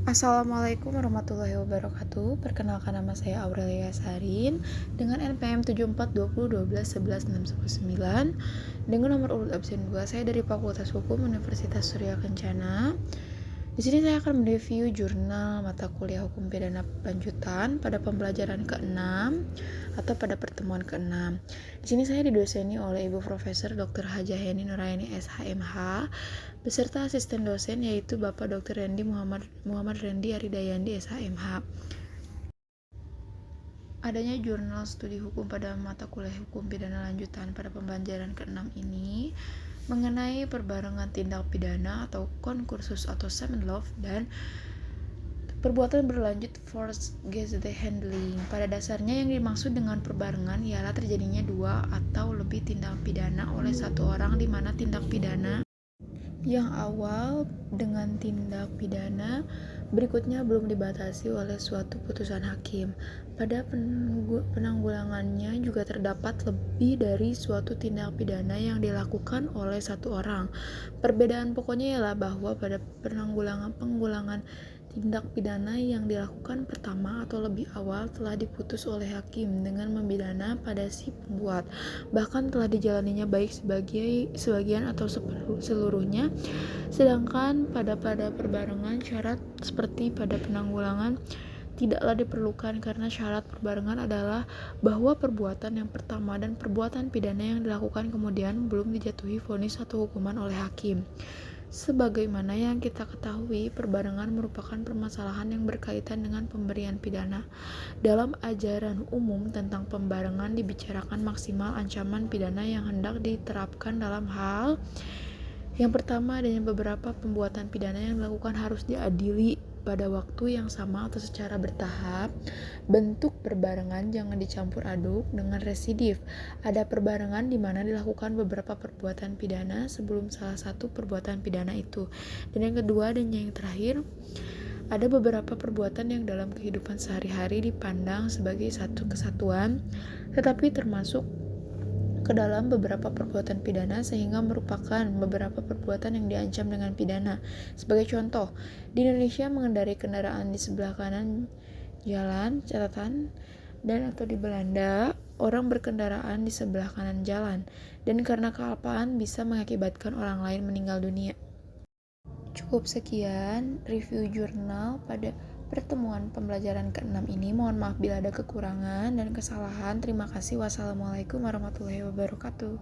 Assalamualaikum warahmatullahi wabarakatuh. Perkenalkan, nama saya Aurelia Sarin dengan NPM 7420121169 dengan nomor urut absen 2. Saya dari Fakultas Hukum Universitas Surya Kencana. Di sini saya akan mereview jurnal mata kuliah Hukum Pidana Lanjutan pada pembelajaran ke-6 atau pada pertemuan ke-6. Di sini saya didoseni oleh Ibu Profesor Dr. Hajah Heni Nuraini SHMH beserta asisten dosen yaitu Bapak Dr. Rendi Muhammad Rendi Aridayandi SHMH. Adanya jurnal studi hukum pada mata kuliah Hukum Pidana Lanjutan pada pembelajaran ke-6 ini mengenai perbarengan tindak pidana atau konkursus atau Semen Law dan perbuatan berlanjut force gazetted handling. Pada dasarnya yang dimaksud dengan perbarengan ialah terjadinya dua atau lebih tindak pidana oleh satu orang, di mana tindak pidana yang awal dengan tindak pidana berikutnya belum dibatasi oleh suatu putusan hakim. Pada penanggulangannya juga terdapat lebih dari suatu tindak pidana yang dilakukan oleh satu orang. Perbedaan pokoknya ialah bahwa pada penggulangan tindak pidana yang dilakukan pertama atau lebih awal telah diputus oleh hakim dengan membidana pada si pembuat, bahkan telah dijalaninya baik sebagian atau seluruhnya. Sedangkan pada perbarengan syarat seperti pada penanggulangan tidaklah diperlukan, karena syarat perbarengan adalah bahwa perbuatan yang pertama dan perbuatan pidana yang dilakukan kemudian belum dijatuhi vonis atau hukuman oleh hakim. Sebagaimana yang kita ketahui, perbarengan merupakan permasalahan yang berkaitan dengan pemberian pidana. Dalam ajaran umum tentang pembarengan dibicarakan maksimal ancaman pidana yang hendak diterapkan dalam hal yang pertama, adanya beberapa pembuatan pidana yang dilakukan harus diadili pada waktu yang sama atau secara bertahap. Bentuk perbarengan jangan dicampur aduk dengan residif. Ada perbarengan di mana dilakukan beberapa perbuatan pidana sebelum salah satu perbuatan pidana itu. Dan yang kedua dan yang terakhir, ada beberapa perbuatan yang dalam kehidupan sehari-hari dipandang sebagai satu kesatuan, tetapi termasuk ke dalam beberapa perbuatan pidana sehingga merupakan beberapa perbuatan yang diancam dengan pidana. Sebagai contoh, di Indonesia mengendarai kendaraan di sebelah kanan jalan catatan, dan atau di Belanda orang berkendaraan di sebelah kanan jalan, dan karena kealpaan bisa mengakibatkan orang lain meninggal dunia. Cukup sekian review jurnal pada pertemuan pembelajaran ke-6 ini. Mohon maaf bila ada kekurangan dan kesalahan. Terima kasih. Wassalamualaikum warahmatullahi wabarakatuh.